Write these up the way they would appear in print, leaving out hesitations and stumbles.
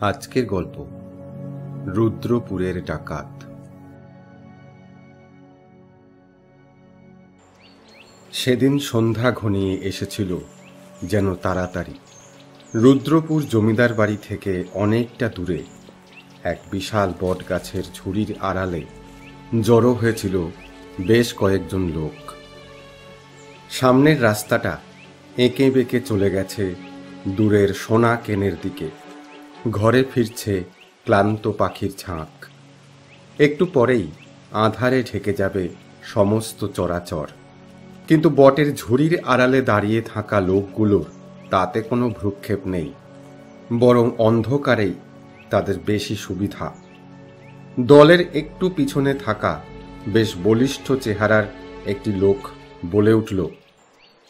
আজকের গল্প রুদ্রপুরের ডাকাত। সেদিন সন্ধ্যা ঘনিয়ে এসেছিল যেন তাড়াতাড়ি। রুদ্রপুর জমিদার বাড়ি থেকে অনেকটা দূরে এক বিশাল বট গাছের ঝুড়ির আড়ালে জড়ো হয়েছিল বেশ কয়েকজন লোক। সামনের রাস্তাটা এঁকে বেঁকে চলে গেছে দূরের সোনা কেনের দিকে। ঘরে ফিরছে ক্লান্ত পাখির ঝাঁক। একটু পরেই আঁধারে ঢেকে যাবে সমস্ত চরাচর, কিন্তু বটের ঝুড়ির আড়ালে দাঁড়িয়ে থাকা লোকগুলোর তাতে কোনো ভ্রুক্ষেপ নেই, বরং অন্ধকারেই তাদের বেশি সুবিধা। দলের একটু পিছনে থাকা বেশ বলিষ্ঠ চেহারার একটি লোক বলে উঠল,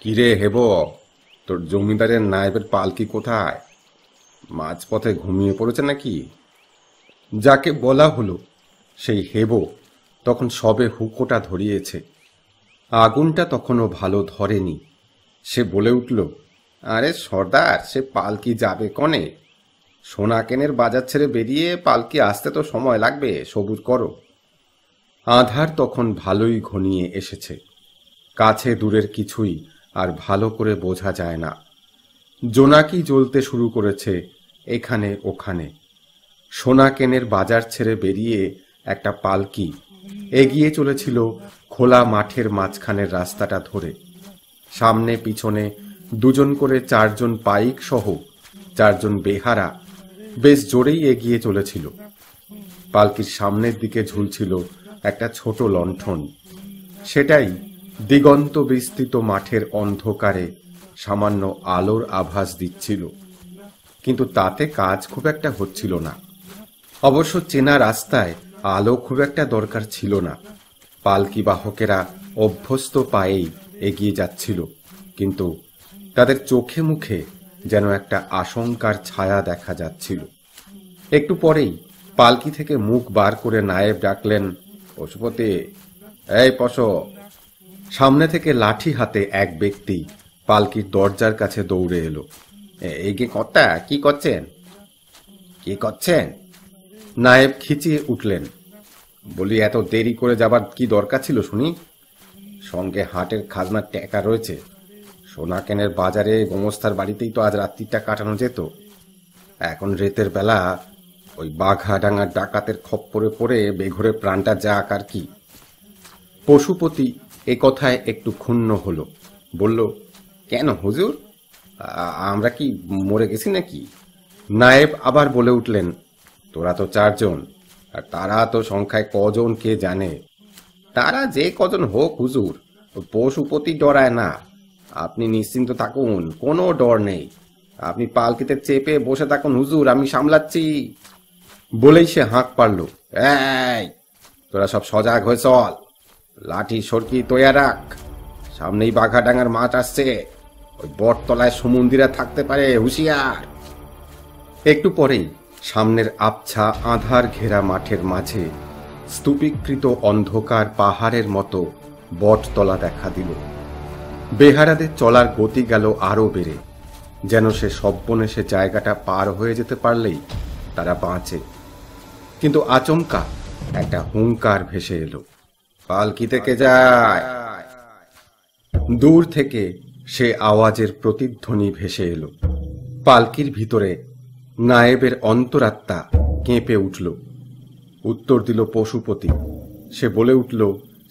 কিরে হেব, তোর জমিদারের নায়েবের পালকি কোথায়? মাঝপথে ঘুমিয়ে পড়েছে নাকি? যাকে বলা হলো সেই হেব তখন সবে হুকোটা ধরিয়েছে। আগুনটা তখনও ভালো ধরেনি। সে বলে উঠল, আরে সর্দার, সে পালকি যাবে কনে? সোনা কেনের বাজার ছেড়ে বেরিয়ে পালকি আসতে তো সময় লাগবে, সবুর করো। আঁধার তখন ভালোই ঘনিয়ে এসেছে। কাছে দূরের কিছুই আর ভালো করে বোঝা যায় না। জোনাকি জ্বলতে শুরু করেছে এখানে ওখানে। সোনা কেনের বাজার ছেড়ে বেরিয়ে একটা পালকি এগিয়ে চলেছিল খোলা মাঠের মাঝখানের রাস্তাটা ধরে। সামনে পিছনে দুজন করে চারজন পাইক সহ চারজন বেহারা বেশ জোরেই এগিয়ে চলেছিল। পালকির সামনের দিকে ঝুলছিল একটা ছোট লণ্ঠন। সেটাই দিগন্ত বিস্তৃত মাঠের অন্ধকারে সামান্য আলোর আভাস দিচ্ছিল, কিন্তু তাতে কাজ খুব একটা হচ্ছিল না। অবশ্য চেনা রাস্তায় আলো খুব একটা দরকার ছিল না। পালকি বাহকেরা অভ্যস্ত পায়েই এগিয়ে যাচ্ছিল, কিন্তু তাদের চোখে মুখে যেন একটা আশঙ্কার ছায়া দেখা যাচ্ছিল। একটু পরেই পালকি থেকে মুখ বার করে নায়েব ডাকলেন, পশুপতি, এই পশো। সামনে থেকে লাঠি হাতে এক ব্যক্তি পালকির দরজার কাছে দৌড়ে এলো। এই গে কর্তা, কি করছেন? কি করছেন? নায়েব খিচিয়ে উঠলেন। বলি, এত দেরি করে যাবার কি দরকার ছিল শুনি? সঙ্গে হাটের খাজনার টাকা রয়েছে। সোনা কেনের বাজারে গোমস্তার বাড়িতেই তো আজ রাত্রিটা কাটানো যেত। এখন রেতের বেলা ওই বাঘাডাঙ্গার ডাকাতের খপ্পরে পড়ে বেঘরে প্রাণটা যাক আর কি। পশুপতি এ কথায় একটু ক্ষুণ্ণ হলো। বলল, কেন হুজুর, আমরা কি মরে গেছি নাকি? নায়েব আবার বলে উঠলেন, তোরা তো চারজন, আর তারা তো সংখ্যায় কজন কে জানে। তারা যে কজন হোক হুজুর, পশুপতি ডরায় না। আপনি নিশ্চিন্ত থাকুন, কোনো ডর নেই। আপনি পালকিতে চেপে বসে থাকুন হুজুর, আমি সামলাচ্ছি। বলেই সে হাঁক পারল, এই তোরা সব সজাগ হয়ে চল, লাঠি সরকি তৈয়া রাখ। সামনেই বাঘাডাঙ্গার মাঠ আসছে, ওই বটতলায় সমুন্দিরা থাকতে পারে, হুঁশিয়ার। একটু পরেই সামনের আবছা আঁধার ঘেরা মাঠের মাঝে স্তূপীকৃত অন্ধকার পাহাড়ের মতো বটতলা দেখা দিল। বেহারাদের চলার গতি গেল আরো বেড়ে, যেন সে সব্বনেশে জায়গাটা পার হয়ে যেতে পারলেই তারা বাঁচে। কিন্তু আচমকা একটা হুঙ্কার ভেসে এলো, পালকি থেকে যায়। দূর থেকে সে আওয়াজের প্রতিধ্বনি ভেসে এলো। পালকির ভিতরে নায়েবের অন্তরাত্মা কেঁপে উঠল। উত্তর দিল পশুপতি। সে বলে উঠল,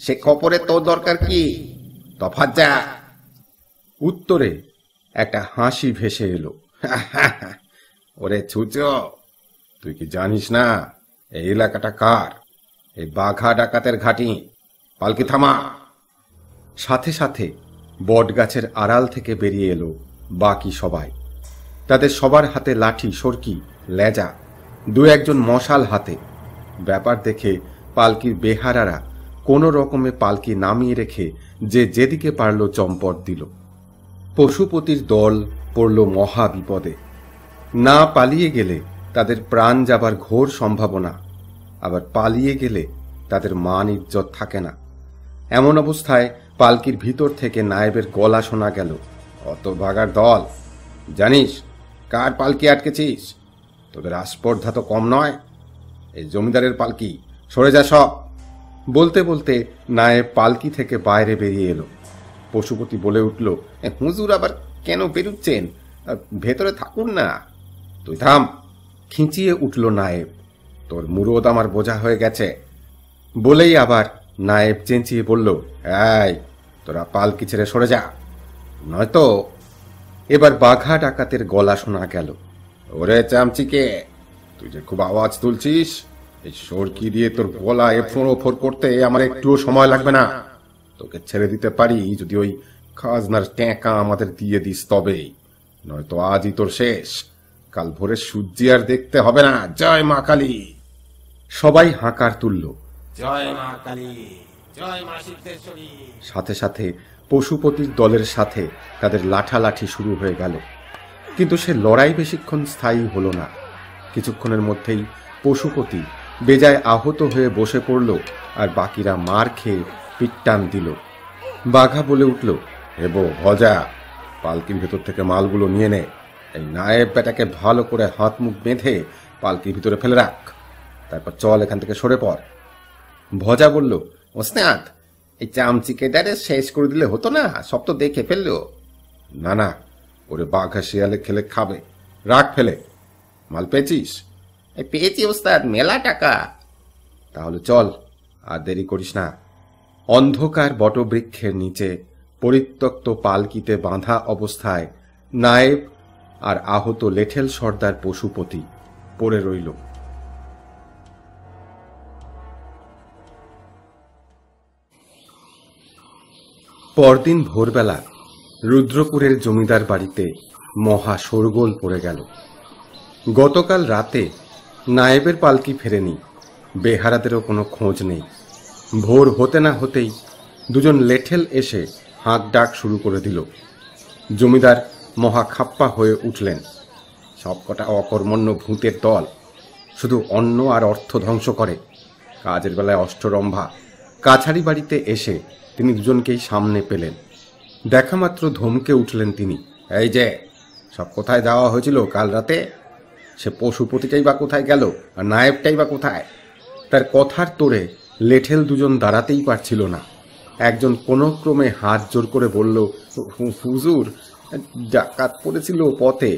সে খবরে তোর দরকার কি? তফাৎ যা। উত্তরে একটা হাসি ভেসে এলো, ওরে ছুচ, তুই কি জানিস না এই এলাকাটা কার? এই বাঘা ডাকাতের ঘাঁটি। পালকি থামা। সাথে সাথে বট গাছের আড়াল থেকে বেরিয়ে এলো বাকি সবাই। তাদের সবার হাতে লাঠি, সরকি, লেজা, দু একজন মশাল হাতে। ব্যাপার দেখে পালকির বেহারারা কোনো রকমে পালকি নামিয়ে রেখে যে যেদিকে পারল চম্পট দিল। পশুপতির দল পড়ল মহা বিপদে। না পালিয়ে গেলে তাদের প্রাণ যাবার ঘোর সম্ভাবনা, আবার পালিয়ে গেলে তাদের মান ইজ্জত থাকে না। এমন অবস্থায় পালকির ভিতর থেকে নায়েবের গলা শোনা গেল, অত ভাগার দল, জানিস কার পালকি আটকেছিস? তোদের আস্পর্ধা তো কম নয়। এই জমিদারের পালকি, সরে যা সব। বলতে বলতে নায়েব পালকি থেকে বাইরে বেরিয়ে এলো। পশুপতি বলে উঠল, হুজুর আবার কেন বেরুচ্ছেন? ভেতরে থাকুন না। তুই থাম, খিঁচিয়ে উঠল নায়েব। তোর মুরদ আমার বোঝা হয়ে গেছে। বলেই আবার নায়েব চেঁচিয়ে বলল, এই তোরা পালকি ছেড়ে সরে যা, নয়তো। এবার বাঘা ডাকাতের গলা শোনা গেল, ওরে চামচিকে, তুই যে খুব আওয়াজ তুলছিস, এই সরকি দিয়ে তোর গলা এফোর ওফোর করতে আমার একটুও সময় লাগবে না। তোকে ছেড়ে দিতে পারি যদি ওই খাজনার ট্যাঁকা আমাদের দিয়ে দিস তবেই, নয়তো আজই তোর শেষ। কাল ভোরে সূর্যি আর দেখতে হবে না। জয় মা কালী। সবাই হাঁকার তুলল, জয় মা কালী, জয় মা সিদ্ধেশ্বরী। সাথে সাথে পশুপতির দলের সাথে তাদের লাঠালাঠি শুরু হয়ে গেল। কিন্তু সে লড়াই বেশিক্ষণ স্থায়ী হলো না। কিছুক্ষণের মধ্যেই পশুপতি বেজায় আহত হয়ে বসে পড়ল, আর বাকিরা মার খেয়ে পিট্টান দিল। বাঘা বলে উঠল, হেবো ভজা, পালকির ভেতর থেকে মালগুলো নিয়ে নে। এই নায়েব বেটাকে ভালো করে হাত মুখ বেঁধে পালকির ভিতরে ফেলে রাখ, তারপর চল এখান থেকে সরে পড়। ভজা বলল, ওস্তাদ, এই চামচিকেটারে শেষ করে দিলে হতো না? সব তো দেখে ফেললো। না না, ওরে বাঘা শিয়ালে খেলে খাবে, রাখ ফেলে। মাল পেয়েছিস? পেয়েছি ওস্তাদ, মেলা টাকা। তাহলে চল, আর দেরি করিস না। অন্ধকার বটবৃক্ষের নিচে পরিত্যক্ত পালকিতে বাঁধা অবস্থায় নায়েব আর আহত লেঠেল সর্দার পশুপতি পড়ে রইল। পরদিন ভোরবেলা রুদ্রপুরের জমিদার বাড়িতে মহা শোরগোল পড়ে গেল। গতকাল রাতে নায়েবের পালকি ফেরেনি, বেহারাদেরও কোনো খোঁজ নেই। ভোর হতে না হতেই দুজন লেঠেল এসে হাঁক ডাক শুরু করে দিল। জমিদার মহা খাপ্পা হয়ে উঠলেন। সবকটা অকর্মণ্য ভূতের দল, শুধু অন্ন আর অর্থ ধ্বংস করে। কাজের বেলায় অষ্টরম্ভা। কাছারি বাড়িতে এসে তিনি দুজনকেই সামনে পেলেন। দেখা মাত্র ধমকে উঠলেন তিনি, এই যে সব কোথায় যাওয়া হয়েছিল কাল রাতে? সে পশুপতিটাই বা কোথায় গেল, আর নায়েবটাই বা কোথায়? তার কথার তোড়ে লেঠেল দুজন দাঁড়াতেই পারছিল না। একজন কোনো ক্রমে হাত জোর করে বলল, হুজুর, ডাকাত পড়েছিল পথে।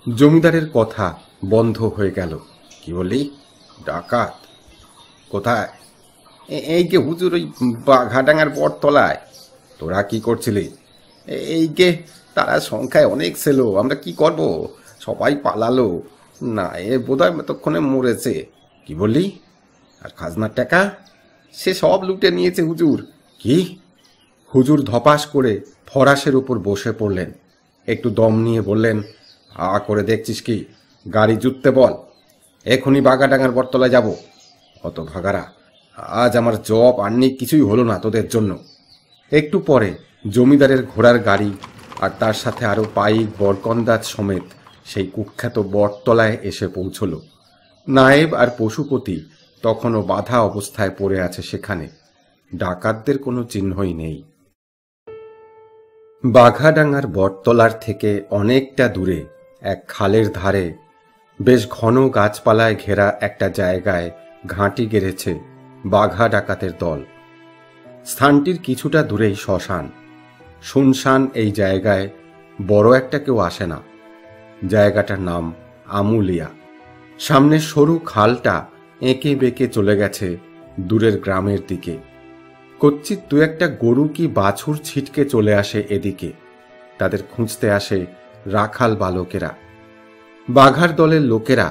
জমিদারের কথা বন্ধ হয়ে গেল। কি বললি? ডাকাত কোথায়? এই গে হুজুর, ওই বাঘাডাঙ্গার বটতলায়। তোরা কি করছিলি? এই গে, তারা সংখ্যায় অনেক ছিল, আমরা কি করব, সবাই পালালো। না, এ বোধহয় এতক্ষণে মরেছে। কি বললি? আর খাজনার টাকা? সে সব লুটে নিয়েছে হুজুর। কি? হুজুর ধপাস করে ফরাসের উপর বসে পড়লেন। একটু দম নিয়ে বললেন, করে দেখছিস কি? গাড়ি জুততে বল, এখনই বাঘাডাঙ্গার বটতলায় যাব। অত ভাগারা, আজ আমার জব আর্নি কিছুই হলো না তোদের জন্য। একটু পরে জমিদারের ঘোড়ার গাড়ি আর তার সাথে আরও পাইক বরকন্দাজ সমেত সেই কুখ্যাত বটতলায় এসে পৌঁছল। নায়েব আর পশুপতি তখনও বাধা অবস্থায় পড়ে আছে সেখানে। ডাকাতদের কোনো চিহ্নই নেই। বাঘাডাঙ্গার বটতলার থেকে অনেকটা দূরে এক খালের ধারে বেশ ঘন গাছপালায় ঘেরা একটা জায়গায় ঘাঁটি গেড়েছে বাঘা ডাকাতের দল। স্থানটির কিছুটা দূরেই শ্মশান। শুনশান এই জায়গায় বড় একটা কেউ আসে না। জায়গাটার নাম আমুলিয়া। সামনে সরু খালটা এঁকে বেঁকে চলে গেছে দূরের গ্রামের দিকে। কচ্ছিৎ দু একটা গরু কি বাছুর ছিটকে চলে আসে এদিকে। তাদের খুঁজতে আসে রাখাল বালকেরা। বাঘার দলের লোকেরা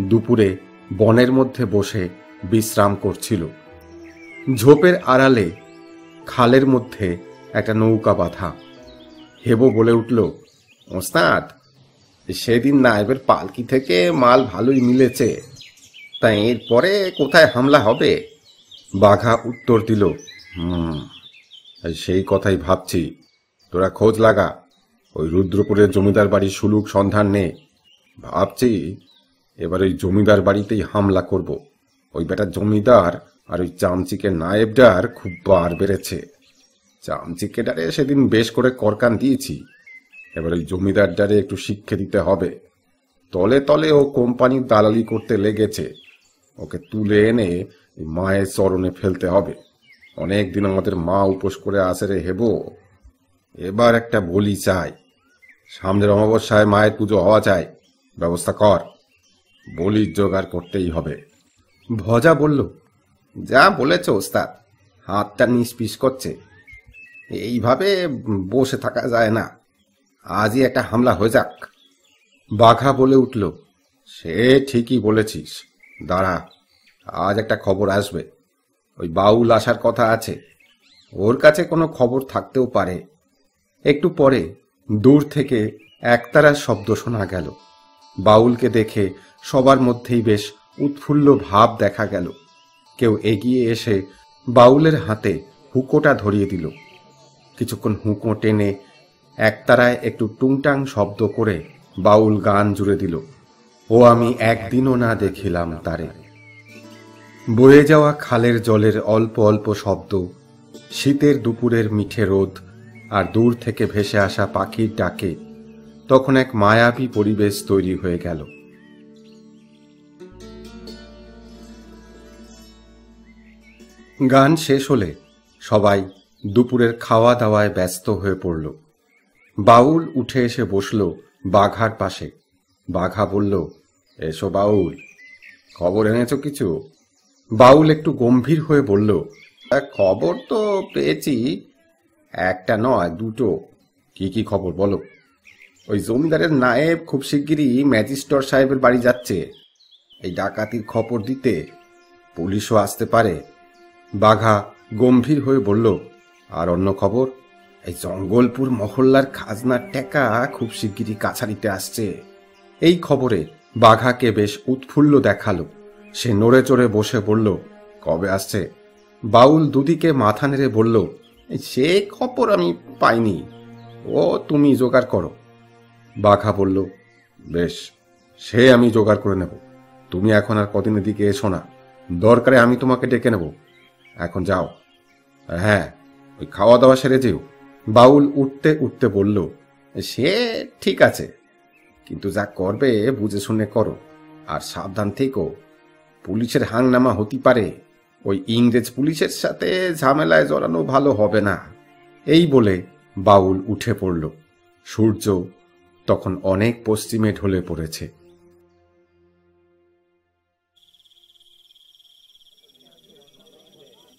দুপুরে বনের মধ্যে বসে বিশ্রাম করছিল। ঝোপের আড়ালে খালের মধ্যে একটা নৌকা বাঁধা। হেবো বলে উঠল, ওস্তাদ, সেদিন নায়েবের পালকি থেকে মাল ভালোই মিলেছে, তাই এরপরে কোথায় হামলা হবে? বাঘা উত্তর দিল, সেই কথাই ভাবছি। তোরা খোঁজ লাগা, ওই রুদ্রপুরের জমিদার বাড়ির সুলুক সন্ধান নে। ভাবছি এবার ওই জমিদার বাড়িতেই হামলা করব। ওই বেটা জমিদার আর ওই চামচিকের নায়েবডার খুব বার বেড়েছে। চামচিকেটারে সেদিন বেশ করে করকান দিয়েছি, এবার ওই জমিদারটারে একটু শিক্ষা দিতে হবে। তলে তলে ও কোম্পানির দালালি করতে লেগেছে। ওকে তুলে এনে মায়ের চরণে ফেলতে হবে। অনেকদিন আমাদের মা উপোস করে আসে রে হেবো। এবার একটা বলি চাই। সামনের অমাবস্যায় মায়ের পুজো হওয়া চাই, ব্যবস্থা কর। বলির জোগাড় করতেই হবে। ভজা বলল, যা বলেছ ওস্তাদ, হাতটা নিষ্পিস করছে। এইভাবে বসে থাকা যায় না, আজই একটা হামলা হয়ে যাক। বাঘা বলে উঠল, সে ঠিকই বলেছিস, দাঁড়া, আজ একটা খবর আসবে। ওই বাউল আসার কথা আছে, ওর কাছে কোনো খবর থাকতেও পারে। একটু পরে দূর থেকে একতারার শব্দ শোনা গেল। বাউলকে দেখে সবার মধ্যেই বেশ উৎফুল্ল ভাব দেখা গেল। কেউ এগিয়ে এসে বাউলের হাতে হুঁকোটা ধরিয়ে দিল। কিছুক্ষণ হুঁকো টেনে একতারায় একটু টুংটাং শব্দ করে বাউল গান জুড়ে দিল, ও আমি একদিনও না দেখিলাম তারে। বয়ে যাওয়া খালের জলের অল্প অল্প শব্দ, শীতের দুপুরের মিঠে রোদ, আর দূর থেকে ভেসে আসা পাখির ডাকে তখন এক মায়াবী পরিবেশ তৈরি হয়ে গেল। গান শেষ হলে সবাই দুপুরের খাওয়া দাওয়ায় ব্যস্ত হয়ে পড়ল। বাউল উঠে এসে বসল বাঘার পাশে। বাঘা বলল, এসো বাউল, খবর এনেছো কিছু? বাউল একটু গম্ভীর হয়ে বলল, খবর তো পেয়েছি, একটা নয় দুটো। কি কি খবর বলো? ওই জমিদারের নায়েব খুব শিগগিরই ম্যাজিস্টর সাহেবের বাড়ি যাচ্ছে এই ডাকাতির খবর দিতে, পুলিশও আসতে পারে। বাঘা গম্ভীর হয়ে বলল, আর অন্য খবর? এই জঙ্গলপুর মহল্লার খাজনার টাকা খুব শিগগিরই কাছারিতে আসছে। এই খবরে বাঘাকে বেশ উৎফুল্ল দেখালো। সে নড়ে চড়ে বসে বলল, কবে আসছে? বাউল দুদিকে মাথা নেড়ে বলল, সে খবর আমি পাইনি, ও তুমি জোগাড় করো। বাঘা বলল, বেশ, সে আমি জোগাড় করে নেব। তুমি এখন আর কদিনের দিকে এসো না, দরকারে আমি তোমাকে ডেকে নেব। এখন যাও। হ্যাঁ, ওই খাওয়া দাওয়া সেরে যেও। বাউল উঠতে উঠতে বলল, সে ঠিক আছে, কিন্তু যা করবে বুঝে শুনে করো, আর সাবধান থেকো। পুলিশের হাংনামা হতে পারে, ওই ইংরেজ পুলিশের সাথে ঝামেলায় জড়ানো ভালো হবে না। এই বলে বাউল উঠে পড়ল। সূর্য তখন অনেক পশ্চিমে ঢলে পড়েছে।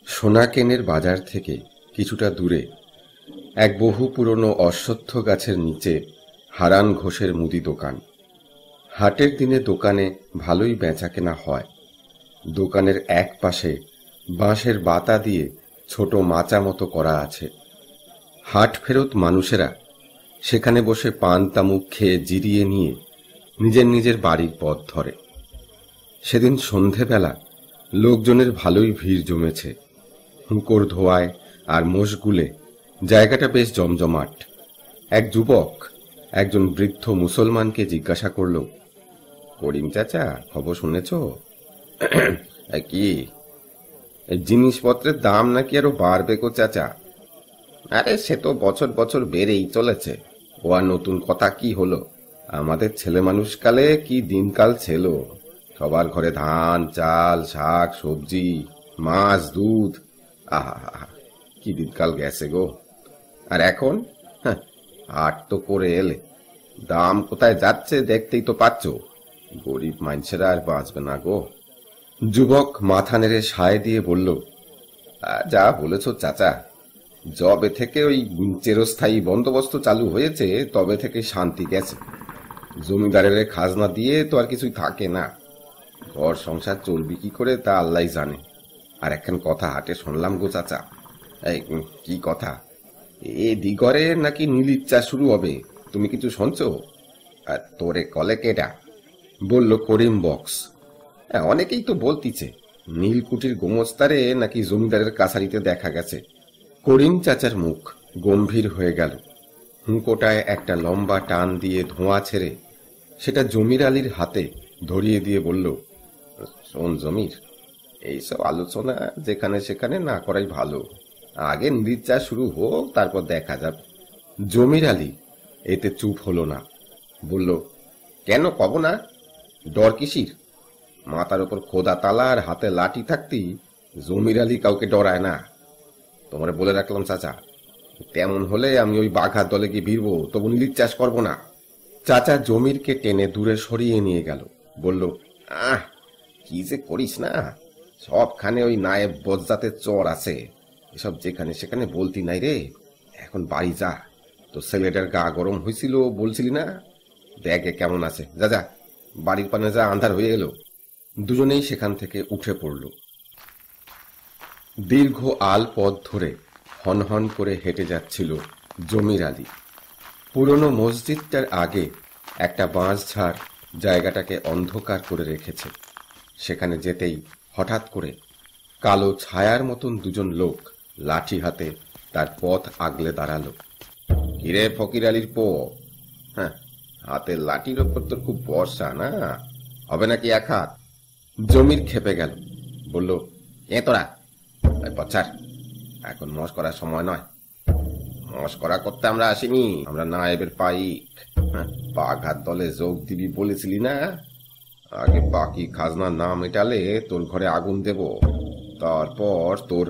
সোনাকেনের বাজার থেকে কিছুটা দূরে এক বহু পুরনো অশ্বত্থ গাছের নিচে হারান ঘোষের মুদি দোকান। হাটের দিনে দোকানে ভালোই বেচাকেনা হয়। দোকানের এক পাশে বাঁশের বাতা দিয়ে ছোট মাচা মতো করা আছে। হাট ফেরত মানুষেরা সেখানে বসে পান তামুক খেয়ে জিরিয়ে নিয়ে নিজের নিজের বাড়ির পথ ধরে। সেদিন সন্ধেবেলা লোকজনের ভালোই ভিড় জমেছে। হুঁকোর ধোয়ায় আর মশগুলে জায়গাটা বেশ জমজমাট। এক যুবক একজন বৃদ্ধ মুসলমানকে জিজ্ঞাসা করল, করিম চাচা, খবর শুনেছ? কি জিনিসপত্রের দাম নাকি আরো বাড়বে গো চাচা? আরে সে তো বছর বছর বেড়েই চলেছে, ও আর নতুন কথা কি হলো? আমাদের ছেলে মানুষকালে কি দিনকাল ছিল, সবার ঘরে ধান চাল শাক সবজি মাছ দুধ, আহা কি দিনকাল গেছে গো। আর এখন হাট তো করে এলে, দাম কোথায় যাচ্ছে দেখতেই তো পাচ্ছ। গরিব মানুষেরা আর বাঁচবে না গো। যুবক মাথা নেড়ে সায় দিয়ে বলল, যা বলেছ চাচা, যবে থেকে ওই চিরস্থায়ী বন্দোবস্ত চালু হয়েছে তবে থেকে শান্তি গেছে। জমিদারের খাজনা দিয়ে তো আর কিছুই থাকে না, ঘর সংসার চলবি কি করে তা আল্লাহ জানে। আর একখান কথা হাটে শুনলাম গো চাচা। এই কি কথা? এ দিগরে নাকি নীলির চাষ শুরু হবে, তুমি কিছু শুনছো? আর তোরে কলে কেডা? বলল করিম বক্স। অনেকেই তো বলতিছে নীলকুঠির গোমস্তারে নাকি জমিদারের কাছারিতে দেখা গেছে। করিম চাচার মুখ গম্ভীর হয়ে গেল। হুঁকোটায় একটা লম্বা টান দিয়ে ধোঁয়া ছেড়ে সেটা জমির আলীর হাতে ধরিয়ে দিয়ে বলল, শোন জমির, এইসব আলোচনা যেখানে সেখানে না করাই ভালো। আগে নীল চাষ শুরু হোক, তারপর দেখা যাবে। জমির আলী এতে চুপ হলো না, বলল, কেন কব না? ডর কিসির? মাথার উপর খোদা তালা আর হাতে লাঠি থাকতেই জমির আলী কাউকে ডরায় না। তোমারে বলে রাখলাম চাচা, তেমন হলে আমি ওই বাঘার দলে গিয়ে ভিড়বো, তবু নীলির চাষ করবো না। চাচা জমিরকে টেনে দূরে সরিয়ে নিয়ে গেল, বলল, আহ কি যে করিস না, সবখানে ওই নায়েব বজ্জাতের চর আছে, এসব যেখানে সেখানে বলতি নাই রে। এখন বাড়ি যা, তো ছেলেটার গা গরম হয়েছিল বলছিলি না, দেখে কেমন আছে, যা যা বাড়ির পানে যা, আন্ধার হয়ে এলো। দুজনেই সেখান থেকে উঠে পড়ল। দীর্ঘ আল পথ ধরে হনহন করে হেঁটে যাচ্ছিল জমির আলী। পুরনো মসজিদটার আগে একটা বাঁশঝাড় জায়গাটাকে অন্ধকার করে রেখেছে। সেখানে যেতেই হঠাৎ করে কালো ছায়ার মতন দুজন লোক লাঠি হাতে তার পথ আগলে দাঁড়ালো। কিরে ফকির আলীর পো, হ্যাঁ, হাতের লাঠির ওপর তোর খুব বর্ষা না, হবে নাকি এক হাত? জমির খেপে গেল, বলল, এ তোরা পচার, এখন মশ করার সময় নয়। মস্করা করতে আমরা আসিনি, আমরা নায়েবের পাইক। বাঘার দলে যোগ দিবি বলেছিলি না, আগে বাকি খাজনা না মেটালে তোর ঘরে আগুন দেব, তারপর তোর।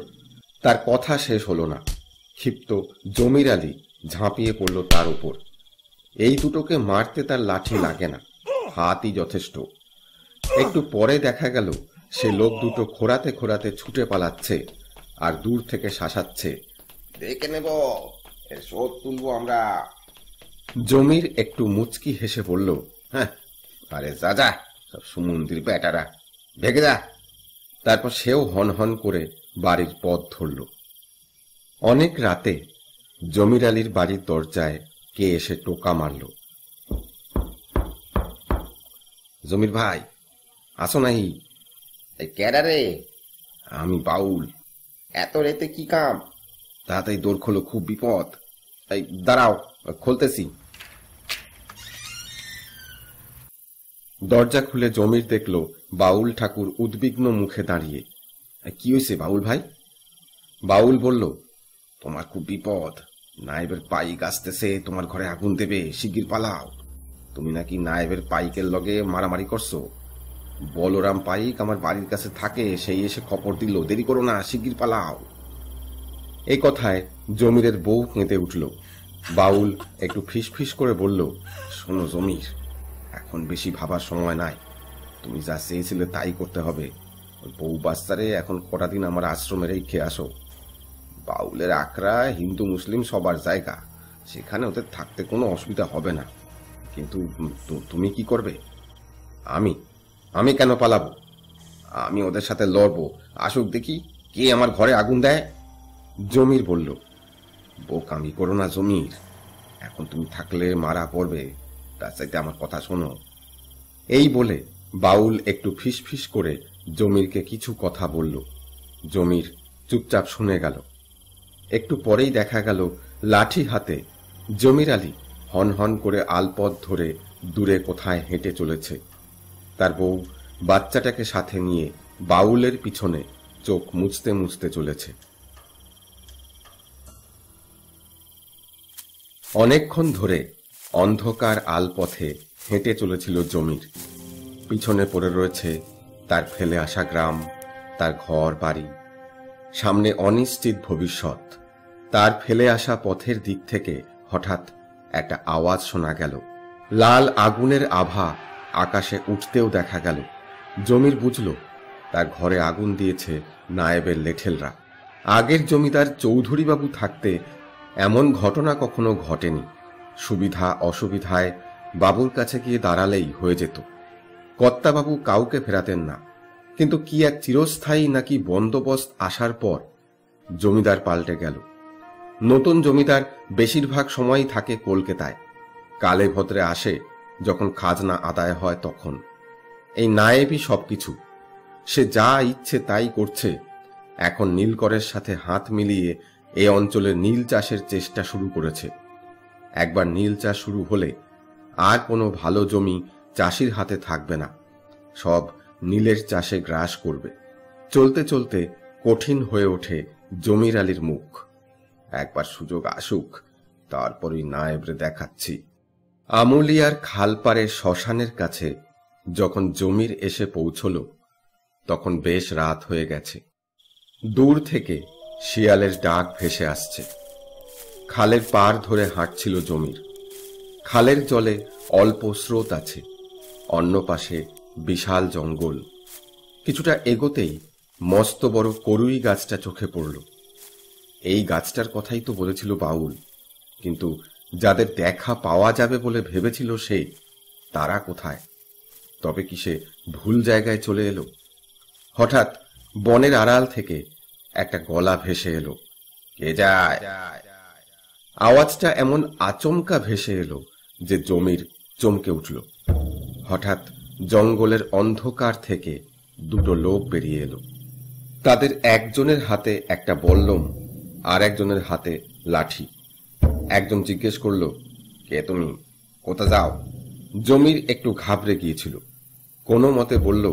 তার কথা শেষ হলো না। ক্ষিপ্ত জমির আলী ঝাঁপিয়ে পড়ল তার উপর। এই দুটোকে মারতে তার লাঠি লাগে না, হাতই যথেষ্ট। একটু পরে দেখা গেল সে লোক দুটো খোঁড়াতে খোঁড়াতে ছুটে পালাচ্ছে আর দূর থেকে শাসাচ্ছে, দেখে নেব, এর শোধ তুলবো আমরা। জমির একটু মুচকি হেসে বলল, হ্যাঁ, আরে যা যা, সব সুমন্দির বেটারা, ভেগে যা। তারপর সেও হনহন করে বাড়ির পথ ধরল। অনেক রাতে জমির আলীর বাড়ির দরজায় কে এসে টোকা মারল। জমির ভাই, আসো নাহি। এই কেডা রে? আমি বাউল। এত রেতে কি কাম? তাড়াতাড়ি দৌড় খোলো, খুব বিপদ। এই দাঁড়াও, খুলতেছি। দরজা খুলে জমির দেখল বাউল ঠাকুর উদ্বিগ্ন মুখে দাঁড়িয়ে। কি হয়েছে বাউল ভাই? বাউল বলল, তোমার খুব বিপদ, নায়েবের পাইক আসতেছে, তোমার ঘরে আগুন দেবে, শিগগির পালাও। তুমি নাকি নায়েবের পাইকের লগে মারামারি করছো। বলরাম পাইক আমার বাড়ির কাছে থাকে, সেই এসে খবর দিল, দেরি করো না, শিগগির পালাও। এই কথায় জমিরের বউ কেঁদে উঠল। বাউল একটু ফিসফিস করে বলল, শোনো জমির, এখন বেশি ভাবার সময় নাই, তুমি যা চেয়েছিলে তাই করতে হবে। ওই বউ বাচ্চারে এখন কটা দিন আমার আশ্রমে রেখে আসো। বাউলের আখড়া হিন্দু মুসলিম সবার জায়গা, সেখানে ওদের থাকতে কোনো অসুবিধা হবে না। কিন্তু তুমি কি করবে? আমি কেন পালাবো? আমি ওদের সাথে লড়বো, আসুক দেখি কে আমার ঘরে আগুন দেয়। জমির বলল, বোকামি করো না জমির, এখন তুমি থাকলে মারা পড়বে, তার চাইতে আমার কথা শোনো। এই বলে বাউল একটু ফিসফিস করে জমিরকে কিছু কথা বলল। জমির চুপচাপ শুনে গেল। একটু পরেই দেখা গেল লাঠি হাতে জমির আলী হনহন করে আলপথ ধরে দূরে কোথায় হেঁটে চলেছে। তার বউ বাচ্চাটাকে সাথে নিয়ে বাউলের পিছনে চোখ মুছতে মুছতে চলেছে। অনেকক্ষণ ধরে অন্ধকার আলপথে হেঁটে চলেছিল জমির। পিছনে পড়ে রয়েছে তার ফেলে আসা গ্রাম, তার ঘর বাড়ি, সামনে অনিশ্চিত ভবিষ্যৎ। তার ফেলে আসা পথের দিক থেকে হঠাৎ একটা আওয়াজ শোনা গেল। লাল আগুনের আভা আকাশে উঠতেও দেখা গেল। জমির বুঝল তার ঘরে আগুন দিয়েছে নায়েবের লেঠেলরা। আগের জমিদার চৌধুরীবাবু থাকতে এমন ঘটনা কখনো ঘটেনি। সুবিধা অসুবিধায় বাবুর কাছে গিয়ে দাঁড়ালেই হয়ে যেত। কর্তাবাবু কাউকে ফেরাতেন না, কিন্তু কি এক চিরস্থায়ী নাকি বন্দোবস্ত আসার পর জমিদার পাল্টে গেল। নতুন জমিদার বেশিরভাগ সময়ই থাকে কলকাতায়। কালে ভদ্রে আসে যখন খাজনা আদায় হয় তখন। এই নায়েবই সবকিছু। সে যা ইচ্ছে তাই করছে। এখন নীলকরের সাথে হাত মিলিয়ে এই অঞ্চলে নীল চাষের চেষ্টা শুরু করেছে। একবার নীল চাষ শুরু হলে আর কোনো ভালো জমি চাষির হাতে থাকবে না, সব নীলের চাষে গ্রাস করবে। চলতে চলতে কঠিন হয়ে ওঠে জমির আলীর মুখ। একবার সুযোগ আসুক, তারপরই নায়েবরে দেখাচ্ছি। আমুলিয়ার খালপাড়ের শ্মশানের কাছে যখন জমির এসে পৌঁছল তখন বেশ রাত হয়ে গেছে। দূর থেকে শিয়ালের ডাক ভেসে আসছে। খালের পাড় ধরে হাঁটছিল জমির। খালের জলে অল্প স্রোত আছে, অন্য পাশে বিশাল জঙ্গল। কিছুটা এগোতেই মস্ত বড় করুই গাছটা চোখে পড়ল। এই গাছটার কথাই তো বলেছিল বাউল, কিন্তু যাদের দেখা পাওয়া যাবে বলে ভেবেছিল সে, তারা কোথায়? তবে কি সে ভুল জায়গায় চলে এলো? হঠাৎ বনের আড়াল থেকে একটা গলা ভেসে এলো, কে যায়? আওয়াজটা এমন আচমকা ভেসে এলো যে জমির চমকে উঠল। হঠাৎ জঙ্গলের অন্ধকার থেকে দুটো লোক বেরিয়ে এলো। তাদের একজনের হাতে একটা বল্লম, আর একজনের হাতে লাঠি। একজন জিজ্ঞেস করলো, কে তুমি? কোথা যাও? জমির একটু ঘাবড়ে গিয়েছিল। কোনো মতে বলল,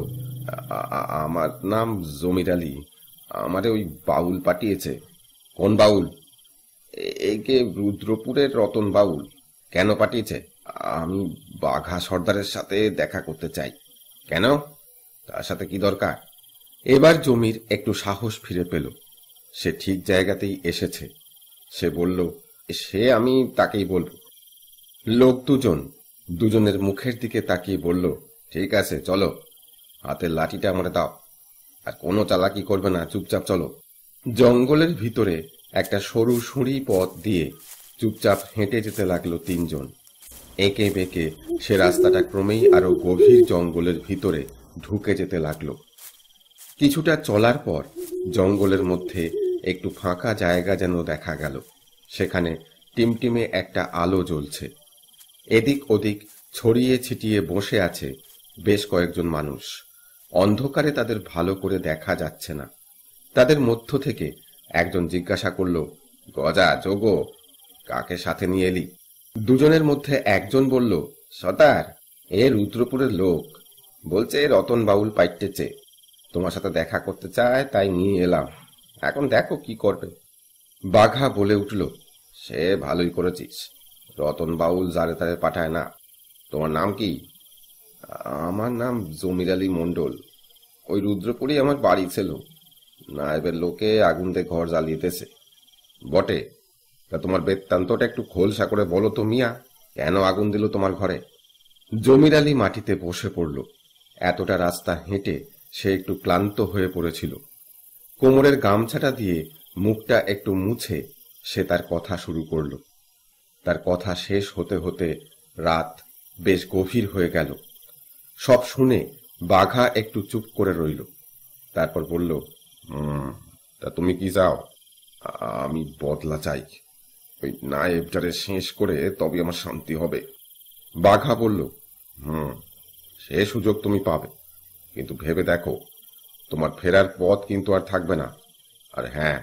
আমার নাম জমির আলী। আমারে ওই বাউল পাঠিয়েছে। কোন বাউল? একে রুদ্রপুরের রতন বাউল। কেন পাঠিয়েছে? আমি বাঘা সর্দারের সাথে দেখা করতে চাই। কেন? তার সাথে কি দরকার? এবার জমির একটু সাহস ফিরে পেল। সে ঠিক জায়গাতেই এসেছে। সে বলল, সে আমি তাকেই বলবো। লোক দুজনের মুখের দিকে তাকিয়ে বলল, ঠিক আছে, চলো। হাতের লাঠিটা আমারে দাও, আর কোনো চালাকি করবে না, চুপচাপ চলো। জঙ্গলের ভিতরে একটা সরু সুঁড়ি পথ দিয়ে চুপচাপ হেঁটে যেতে লাগলো তিনজন। এঁকে বেঁকে সে রাস্তাটা ক্রমেই আরো গভীর জঙ্গলের ভিতরে ঢুকে যেতে লাগলো। কিছুটা চলার পর জঙ্গলের মধ্যে একটু ফাঁকা জায়গা যেন দেখা গেল। সেখানে টিমটিমে একটা আলো জ্বলছে। এদিক ওদিক ছড়িয়ে ছিটিয়ে বসে আছে বেশ কয়েকজন মানুষ। অন্ধকারে তাদের ভালো করে দেখা যাচ্ছে না। তাদের মধ্য থেকে একজন জিজ্ঞাসা করল, গজা, যোগো, কাকে সাথে নিয়ে এলি? দুজনের মধ্যে একজন বলল, সর্দার, এ রুদ্রপুরের লোক, বলছে রতন বাউল পাইটেছে, তোমার সাথে দেখা করতে চায়, তাই নিয়ে এলাম। এখন দেখো কি করবে। বাঘা বলে উঠল, সে ভালোই করেছিস, রতন বাউল জারে তারে পাঠায় না। তোমার নাম কি? আমার নাম জমির আলী মণ্ডল। ওই রুদ্রপুরই আমার বাড়ি ছিল। নায়েবের লোকে আগুন দিয়ে ঘর জ্বালিয়েতেছে। বটে, তা তোমার বৃত্তান্তটা একটু খোলসা করে বলো তো মিয়া, কেন আগুন দিল তোমার ঘরে? জমির আলী মাটিতে বসে পড়ল। এতটা রাস্তা হেঁটে সে একটু ক্লান্ত হয়ে পড়েছিল। কোমরের গামছাটা দিয়ে মুখটা একটু মুছে সে তার কথা শুরু করল। তার কথা শেষ হতে হতে রাত বেশ গভীর হয়ে গেল। সব শুনে বাঘা একটু চুপ করে রইল। তারপর বলল, তা তুমি কি চাও? আমি বদলা চাই। ওই নায়েবটারে শেষ করে তবে আমার শান্তি হবে। বাঘা বলল, সে সুযোগ তুমি পাবে, কিন্তু ভেবে দেখো, তোমার ফেরার পথ কিন্তু আর থাকবে না। আর হ্যাঁ,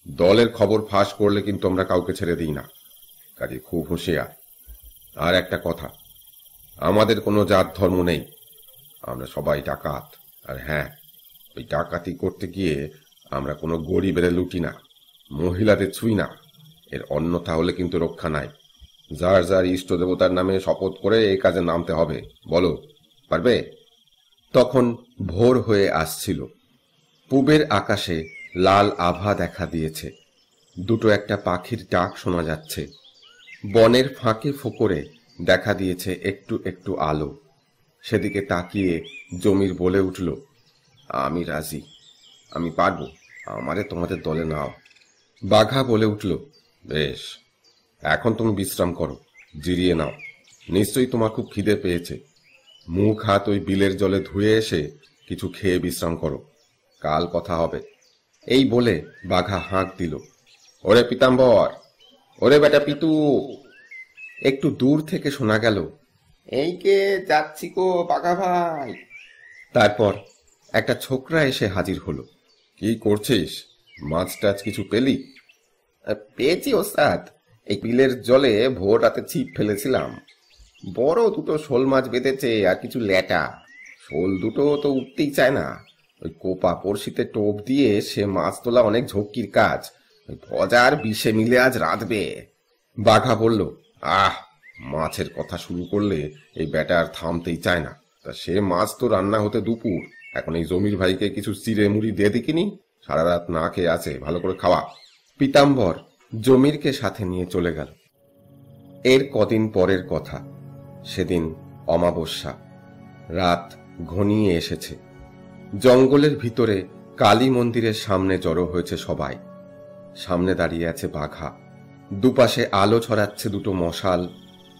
দলের খবর ফাঁস করলে কিন্তু আমরা কাউকে ছেড়ে দিই না, কাজে খুব হুঁশিয়ার। আর একটা কথা, আমাদের কোনো জাত ধর্ম নেই, আমরা সবাই ডাকাত। আর হ্যাঁ, ওই ডাকাতি করতে গিয়ে আমরা কোনো গরিবের লুটি না, মহিলাদের ছুঁই না। এর অন্যথা হলে কিন্তু রক্ষা নাই। যার যার ইষ্ট দেবতার নামে শপথ করে এই কাজে নামতে হবে। বলো, পারবে? তখন ভোর হয়ে আসছিল। পূবের আকাশে লাল আভা দেখা দিয়েছে। দুটো একটা পাখির ডাক শোনা যাচ্ছে। বনের ফাঁকে ফোকরে দেখা দিয়েছে একটু একটু আলো। সেদিকে তাকিয়ে জমির বলে উঠল, আমি রাজি, আমি পারব, আমারে তোমাদের দলে নাও। বাঘা বলে উঠল, বেশ, এখন তুমি বিশ্রাম করো, জিরিয়ে নাও। নিশ্চয়ই তোমার খুব খিদে পেয়েছে। মুখ হাত ওই বিলের জলে ধুয়ে এসে কিছু খেয়ে বিশ্রাম করো, কাল কথা হবে। এই বলে বাঘা হাঁক দিল, ওরে পিতাম্বর, ওরে বেটা পিতু। একটু দূর থেকে শোনা গেল, এই কে, যাচ্ছি গো বাঘা ভাই। তারপর একটা ছোকরা এসে হাজির হলো। কি করছিস? মাছ টাছ কিছু পেলি? পেয়েছি ওস্তাদ, এই বিলের জলে ভোর রাতে ছিপ ফেলেছিলাম। বড় দুটো শোল মাছ বেঁধেছে আর কিছু ল্যাটা। শোল দুটো তো উঠতেই চায় না। ওই কোপা পড়শিতে টোপ দিয়ে সে মাছ তোলা অনেক ঝক্কির কাজ। ওই ভজার বিষে মিলে আজ রাঁধবে। বাঘা বলল, আহ, মাছের কথা শুরু করলে এই ব্যাটা আর থামতেই চায় না। তা সে মাছ তো রান্না হতে দুপুর, এখন এই জমির ভাইকে কিছু চিড়ে মুড়ি দিয়ে দিকিনি, সারা রাত না খেয়ে আছে, ভালো করে খাওয়া। পীতাম্বর জমিরকে সাথে নিয়ে চলে গেল। এর কদিন পরের কথা, সেদিন অমাবস্যা, রাত ঘনিয়ে এসেছে। জঙ্গলের ভিতরে কালী মন্দিরের সামনে জড়ো হয়েছে সবাই। সামনে দাঁড়িয়ে আছে বাঘা, দুপাশে আলো ছড়াচ্ছে দুটো মশাল।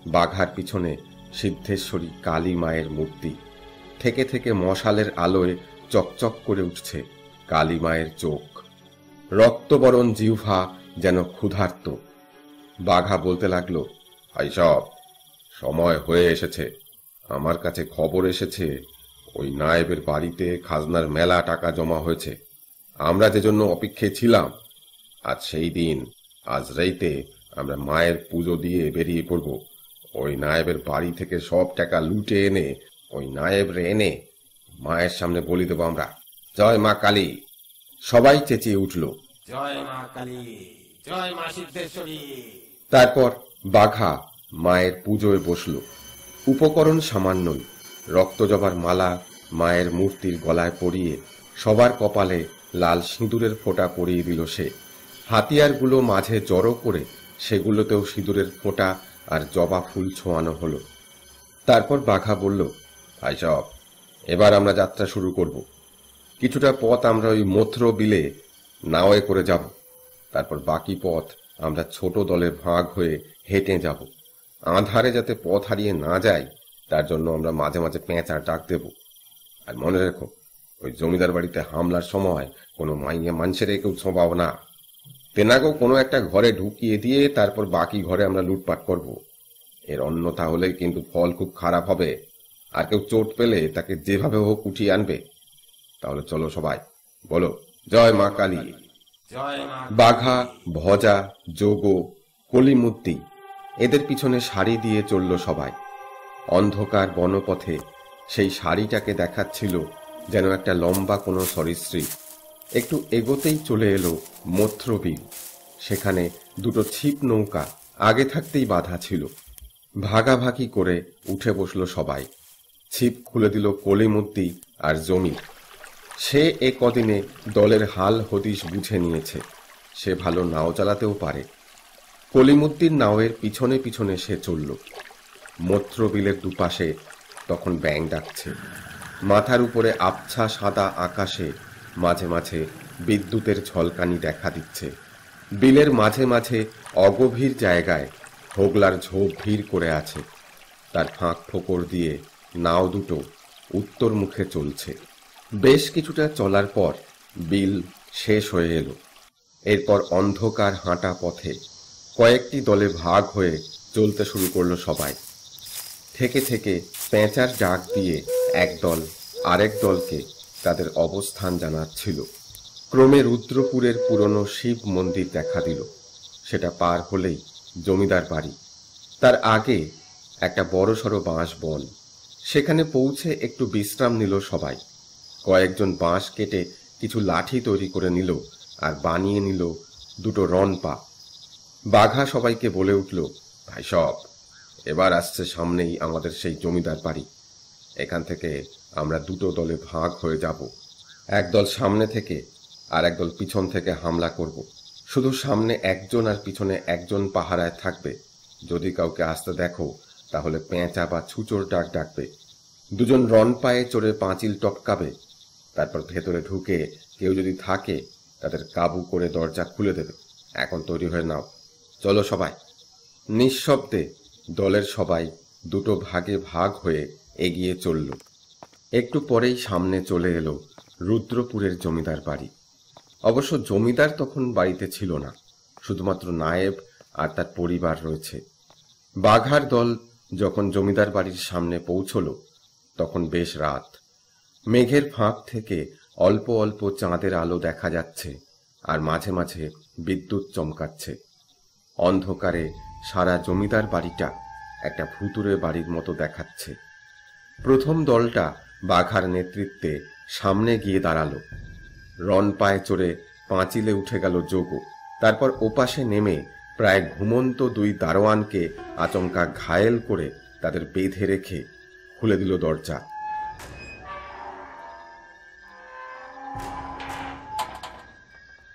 বাঘার পিছনে সিদ্ধেশ্বরী কালী মায়ের মূর্তি, থেকে থেকে মশালের আলোয় চকচক করে উঠছে কালী মায়ের চোখ, রক্তবরণ জিহ্বা যেন ক্ষুধার্ত। বাঘা বলতে লাগলো, ভাই সব সময় হয়ে এসেছে, আমার কাছে খবর এসেছে ওই নায়েবের বাড়িতে খাজনার মেলা টাকা জমা হয়েছে। আমরা যে জন্য অপেক্ষায় ছিলাম, আজ সেই দিন। আজ রাইতে আমরা মায়ের পুজো দিয়ে বেরিয়ে পড়ব। ওই নায়েবের বাড়ি থেকে সব টাকা লুটে এনে ওই নায়েবরে এনে মায়ের সামনে বলি দেব আমরা। জয় মা কালী! সবাই চেঁচিয়ে উঠল, জয় মা কালী, জয় মা সিদ্ধেশ্বরী। তারপর বাঘা মায়ের পুজোয় বসল। উপকরণ সামান্যই, রক্তজবার মালা মায়ের মূর্তির গলায় পরিয়ে সবার কপালে লাল সিঁদুরের ফোঁটা পরিয়ে দিল সে। হাতিয়ারগুলো মাঝে জড়ো করে সেগুলোতেও সিঁদুরের ফোঁটা আর জবা ফুল ছোঁয়ানো হলো। তারপর বাঘা বলল, ভাই সব এবার আমরা যাত্রা শুরু করব। কিছুটা পথ আমরা ওই মথ্র বিলে নাওয়ে করে যাব, তারপর বাকি পথ আমরা ছোট দলের ভাগ হয়ে হেঁটে যাব। আঁধারে যাতে পথ হারিয়ে না যায় তার জন্য আমরা মাঝে মাঝে পেঁচার ডাক দেব। আর মনে রেখো, ওই জমিদার বাড়িতে হামলার সময় কোনো মাইয়া মানুষের কেউ ছোঁবাও না। তেনাকেও কোনো একটা ঘরে ঢুকিয়ে দিয়ে তারপর বাকি ঘরে আমরা লুটপাট করব। এর অন্যথা হলে কিন্তু ফল খুব খারাপ হবে, আর কেউ চোট পেলে তাকে যেভাবে হোক উঠিয়ে আনবে। তাহলে চলো সবাই, বলো জয় মা কালী। জয় মা বাঘা, ভজা, যোগ, কলিমূর্তি এদের পিছনে সারি দিয়ে চলল সবাই। অন্ধকার বনপথে সেই সারিটাকে দেখাচ্ছিল যেন একটা লম্বা কোনো সরীসৃপ। একটু এগোতেই চলে এলো মথ্রবিল। সেখানে দুটো ছিপ নৌকা আগে থাকতেই বাঁধা ছিল। ভাগাভাগি করে উঠে বসল সবাই। ছিপ খুলে দিল কলিমূর্তি আর জমির। সে এ কদিনে দলের হাল হদিশ বুঝে নিয়েছে, সে ভালো নাও চালাতেও পারে। কলিমুদ্দির নাওয়ের পিছনে পিছনে সে চলল। মথ্রবিলের দুপাশে তখন ব্যাঙ ডাকছে। মাথার উপরে আবছা সাদা আকাশে মাঝে মাঝে বিদ্যুতের ঝলকানি দেখা দিচ্ছে। বিলের মাঝে মাঝে অগভীর জায়গায় হোগলার ঝোপ ভিড় করে আছে। তার ফাঁক ফোকর দিয়ে নাও দুটো উত্তর মুখে চলছে। বেশ কিছুটা চলার পর বিল শেষ হয়ে এলো। এরপর অন্ধকার হাঁটা পথে কয়েকটি দলে ভাগ হয়ে চলতে শুরু করলো সবাই। থেকে থেকে পেঁচার ডাক দিয়ে একদল আরেক দলকে তাদের অবস্থান জানাচ্ছিল। ক্রমে রুদ্রপুরের পুরনো শিব মন্দির দেখা দিল। সেটা পার হলেই জমিদার বাড়ি। তার আগে একটা বড়সড় বাঁশ বন। সেখানে পৌঁছে একটু বিশ্রাম নিল সবাই। কয়েকজন বাঁশ কেটে কিছু লাঠি তৈরি করে নিল আর বানিয়ে নিল দুটো রনপা। বাঘা সবাইকে বলে উঠল, ভাই সব এবার আসছে সামনেই আমাদের সেই জমিদার বাড়ি। এখান থেকে আমরা দুটো দলে ভাগ হয়ে যাব। একদল সামনে থেকে আর একদল পিছন থেকে হামলা করব। শুধু সামনে একজন আর পিছনে একজন পাহারায় থাকবে। যদি কাউকে আসতে দেখো তাহলে পেঁচা বা ছুচোর ডাক ডাকবে। দুজন রন পায়ে চড়ে পাঁচিল টপকাবে। তারপর ভেতরে ঢুকে কেউ যদি থাকে তাদের কাবু করে দরজা খুলে দেবে। এখন তৈরি হয়ে নাও, চলো সবাই। নিঃশব্দে দলের সবাই দুটো ভাগে ভাগ হয়ে এগিয়ে চলল। একটু পরেই সামনে চলে এলো রুদ্রপুরের জমিদার বাড়ি। অবশ্য জমিদার তখন বাড়িতে ছিল না, শুধুমাত্র নায়েব আর তার পরিবার রয়েছে। বাঘার দল যখন জমিদার বাড়ির সামনে পৌঁছল তখন বেশ রাত। মেঘের ফাঁক থেকে অল্প অল্প চাঁদের আলো দেখা যাচ্ছে আর মাঝে মাঝে বিদ্যুৎ চমকাচ্ছে। অন্ধকারে সারা জমিদার বাড়িটা একটা ভুতুরে বাড়ির মতো দেখাচ্ছে। প্রথম দলটা বাঘার নেতৃত্বে সামনে গিয়ে দাঁড়ালো। রন পায়ে চড়ে পাঁচিলে উঠে গেল যোগ। তারপর ওপাশে নেমে প্রায় ঘুমন্ত দুই দারোয়ানকে আচমকা ঘায়েল করে তাদের বেঁধে রেখে খুলে দিল দরজা।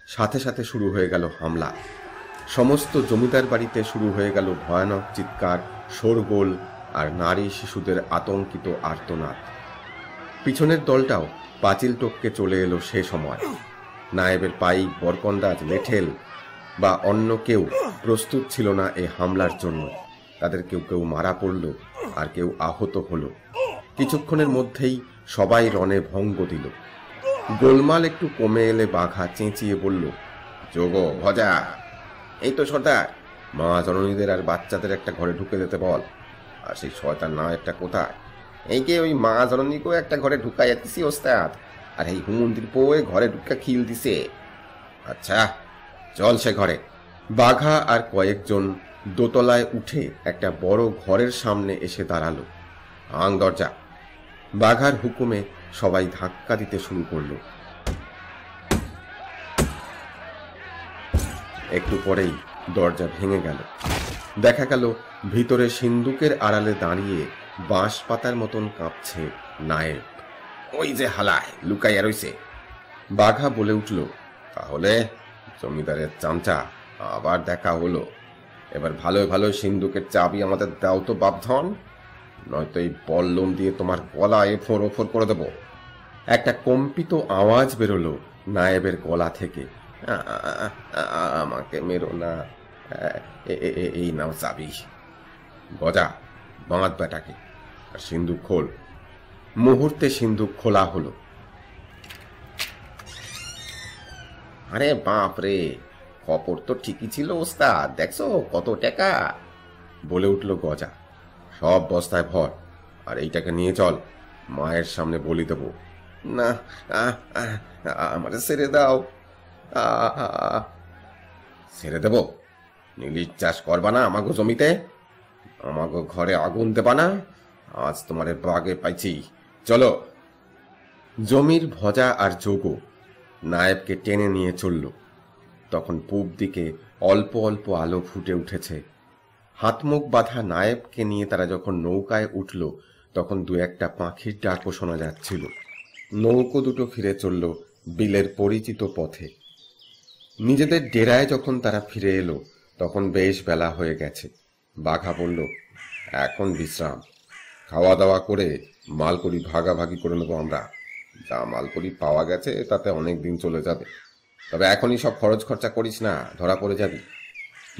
সাথে সাথে শুরু হয়ে গেল হামলা। সমস্ত জমিদার বাড়িতে শুরু হয়ে গেল ভয়ানক চিৎকার, শোরগোল আর নারী শিশুদের আতঙ্কিত আর্তনাদ। পিছনের দলটাও পাঁচিল টপকে চলে এলো সে সময়। নায়েবের পাইক, বরকন্দাজ, লেঠেল বা অন্য কেউ প্রস্তুত ছিল না এই হামলার জন্য। তাদের কেউ কেউ মারা পড়ল, আর কেউ আহত হলো। কিছুক্ষণের মধ্যেই সবাই রণে ভঙ্গ দিল। গোলমাল একটু কমে এলে বাঘা চেঁচিয়ে বলল, যোগো, ভজা, এই তো সর্দার, মা জননীদের আর বাচ্চাদের একটা ঘরে ঢুকে যেতে বল। আর সেই শয়তান নায়েবটা কোথায়? এই কে ওই মা জননীকেও একটা ঘরে ঢুকাই যাচ্ছি ওস্তাদ, আর এই হুমন্দির পোয়ে ঘরে ঢুকা খিল দিছে। আচ্ছা, চল সে ঘরে। বাঘা আর কয়েকজন দোতলায় উঠে একটা বড় ঘরের সামনে এসে দাঁড়ালো। আং দরজা। বাঘার হুকুমে সবাই ধাক্কা দিতে শুরু করলো। একটু পরেই দরজা ভেঙে গেল। দেখা গেল ভিতরে সিন্দুকের আড়ালে দাঁড়িয়ে বাঁশ পাতার মতন কাঁপছে নায়েব। ওই যে হালায় লুকাইয়া রইছে। বাঘা বলে উঠল, তাহলে জমিদারের চামচা, আবার দেখা হলো। এবার ভালোই ভালো সিন্দুকের চাবি আমাদের দাও তো বাপধন, নয়তো এই বল্লম দিয়ে তোমার গলা এফোর ওফোর করে দেব। একটা কম্পিত আওয়াজ বেরোলো নায়েবের গলা থেকে, আমাকে মেরো না, এই নাও চাবি। গজা, বাঁধ বেটাকে, আর সিন্দুক খোল। মুহূর্তে সিন্দুক খোলা হলো। আরে বাপ রে, খবর তো ঠিকই ছিল ওস্তাদ, দেখছো কত টাকা, বলে উঠল গজা। সব বস্তায় ভর, আর এইটাকে নিয়ে চল, মায়ের সামনে বলি দেব। না, আমার ছেড়ে দাও। ছেড়ে দেব? নীলির চাষ করবা না আমাগো জমিতে? আমাগো ঘরে আগুন দেবা না? আজ তোমারে বাগে পাইছি, চলো। জমির ভজা আর যোগো নায়েবকে টেনে নিয়ে চলল। তখন পূব দিকে অল্প অল্প আলো ফুটে উঠেছে। হাতমুখ বাঁধা নায়েবকে নিয়ে তারা যখন নৌকায় উঠল, তখন দু একটা পাখির ডাকও শোনা যাচ্ছিল। নৌকো দুটো ফিরে চলল বিলের পরিচিত পথে। নিজেদের ডেরায় যখন তারা ফিরে এলো, তখন বেশ বেলা হয়ে গেছে। বাঘা বলল, এখন বিশ্রাম, খাওয়া দাওয়া করে মালকড়ি ভাগাভাগি করে নেবো আমরা। যা মালকড়ি পাওয়া গেছে তাতে অনেক দিন চলে যাবে, তবে এখনই সব খরচ খরচা করিস না, ধরা পড়ে যাবি।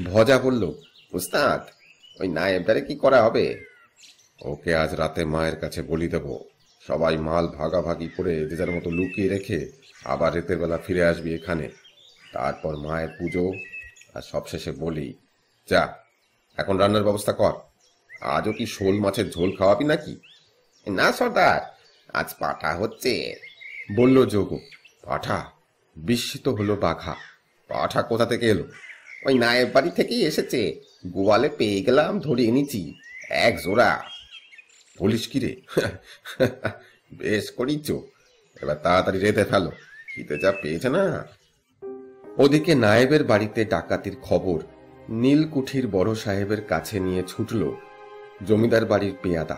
ভজা বলল, উস্তাদ, ওই নায়েবদারে কি করা হবে? ওকে আজ রাতে মায়ের কাছে বলি দেব। সবাই মাল ভাগাভাগি করে যে যার মতো লুকিয়ে রেখে আবার রাতের বেলা ফিরে আসবি এখানে। তারপর মায়ের পুজো, আর সবশেষে বলি। যা, এখন রান্নার ব্যবস্থা কর। আজও কি শোল মাছের ঝোল খাওয়াবি নাকি? না সর্দার, আজ পাঠা হচ্ছে, বলল যোগু। পাঠা? বিস্মিত হলো বাঘা। পাঠা কোথা থেকে এলো? ওই নায়েব বাড়ি থেকেই এসেছে, গোয়ালে পেয়ে গেলাম, ধরে এনেছি এক জোড়া। বলিস কি রে? বেশ করিছ, এবার তাড়াতাড়ি রেঁধে ফেলো, খিদে যা পেয়েছে না। ওদিকে নায়েবের বাড়িতে ডাকাতির খবর নীলকুঠির বড় সাহেবের কাছে নিয়ে ছুটল জমিদার বাড়ির পেয়াদা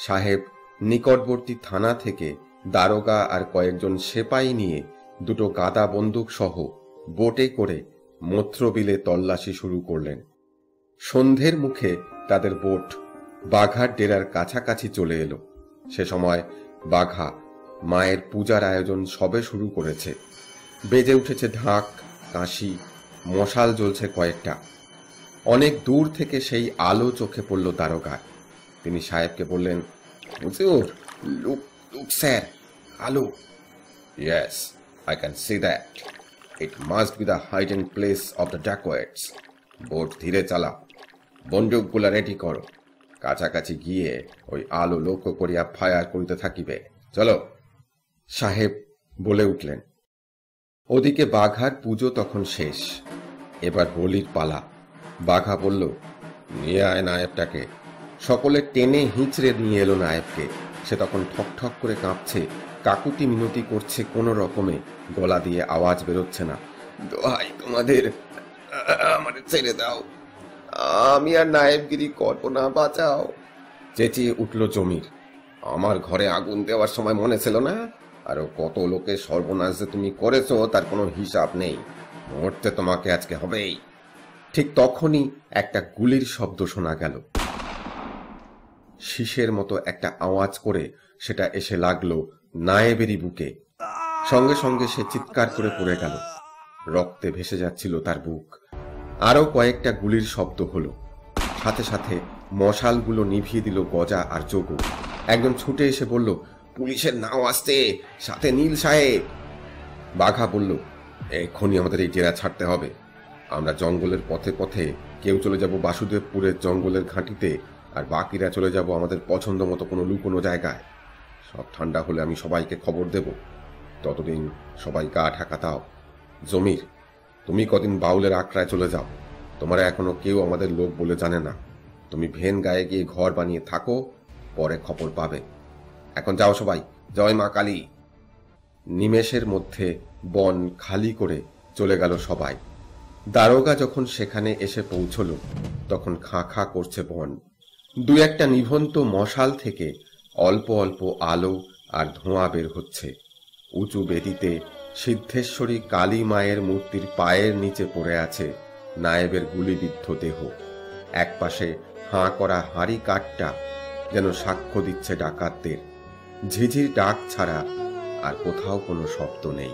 সাহেব। নিকটবর্তী থানা থেকে দারোগা আর কয়েকজন সেপাই নিয়ে দুটো গাদা বন্দুক সহ বোটে করে মথ্রবিলে তল্লাশি শুরু করলেন। সন্ধ্যের মুখে তাদের বোট বাঘার ডেরার কাছাকাছি চলে এলো। সে সময় বাঘা মায়ের পূজার আয়োজন সবে শুরু করেছে। বেজে উঠেছে ঢাক, কাঁসি, মশাল জ্বলছে কয়েকটা। অনেক দূর থেকে সেই আলো চোখে পড়ল দারোগার। তিনি সাহেবকে বললেন, হুজুর, লুক লুক স্যার, আলো। Yes, I can see that. It must be the hiding place of the dacoits. Boat ধীরে চালাও, বন্দুকগুলা রেডি করো, কাছাকাছি গিয়ে ওই আলো লক্ষ্য করিয়া ফায়ার করিতে থাকিবে। চলো, সাহেব বলে উঠলেন। ওদিকে বাঘার পুজো তখন শেষ, এবার বলির পালা। বাঘা বলল, নিয়ে আয় নায়েবটাকে। সকলে টেনে হিঁচড়ে নিয়ে এলো নায়েবকে। সে তখন ঠক ঠক করে কাঁপছে, কাকুতি মিনতি করছে, কোনো রকমে গলা দিয়ে আওয়াজ বেরোচ্ছে না। দোহাই তোমাদের, আমার আমাদের ছেড়ে দাও, আমি আর নায়েবগিরি করব না, বাঁচাও। চেঁচিয়ে উঠল জমির। আমার ঘরে আগুন দেওয়ার সময় মনে ছিল না? আরো কত লোকের সর্বনাশ যে তুমি করেছো তার কোনো হিসাব নেই। মরতে তোমাকে আজকে হবেই। ঠিক তখনই একটা গুলির শব্দ শোনা গেল। শীষের মতো একটা আওয়াজ করে সেটা এসে লাগলো নায়েবেরই বুকে। সঙ্গে সঙ্গে সে চিৎকার করে পড়ে গেল। রক্তে ভেসে যাচ্ছিল তার বুক। আরো কয়েকটা গুলির শব্দ হলো। সাথে সাথে মশালগুলো নিভিয়ে দিল গজা আর যোগু। একজন ছুটে এসে বলল, পুলিশের নাও আসছে, সাথে নীল সাহেব। বাঘা বলল, এক্ষুনি আমাদের এই জেরা ছাড়তে হবে। আমরা জঙ্গলের পথে পথে কেউ চলে যাব বাসুদেবপুরের জঙ্গলের ঘাঁটিতে, আর বাকিরা চলে যাব আমাদের পছন্দ মতো কোনো লুকোনো জায়গায়। সব ঠান্ডা হলে আমি সবাইকে খবর দেব। ততদিন সবাই গা ঢাকা দাও। জমির, তুমি কদিন বাউলের আখড়ায় চলে যাও। তোমরা এখনো কেউ আমাদের লোক বলে জানে না। তুমি ভেন গায়ে গিয়ে ঘর বানিয়ে থাকো, পরে খবর পাবে। এখন যাও সবাই, জয় মা কালী। নিমেষের মধ্যে বন খালি করে চলে গেল সবাই। দারোগা যখন সেখানে এসে পৌঁছল তখন খাঁ খাঁ করছে বন। দু একটা নিভন্ত মশাল থেকে অল্প অল্প আলো আর ধোঁয়া বের হচ্ছে। উঁচু বেদিতে সিদ্ধেশ্বরী কালী মায়ের মূর্তির পায়ের নিচে পড়ে আছে নায়েবের গুলিবিদ্ধ দেহ। একপাশে হাঁ করা হাঁড়ি কাঠটা যেন সাক্ষ্য দিচ্ছে ডাকাতদের। ঝিঝির ডাক ছাড়া আর কোথাও কোনো শব্দ নেই।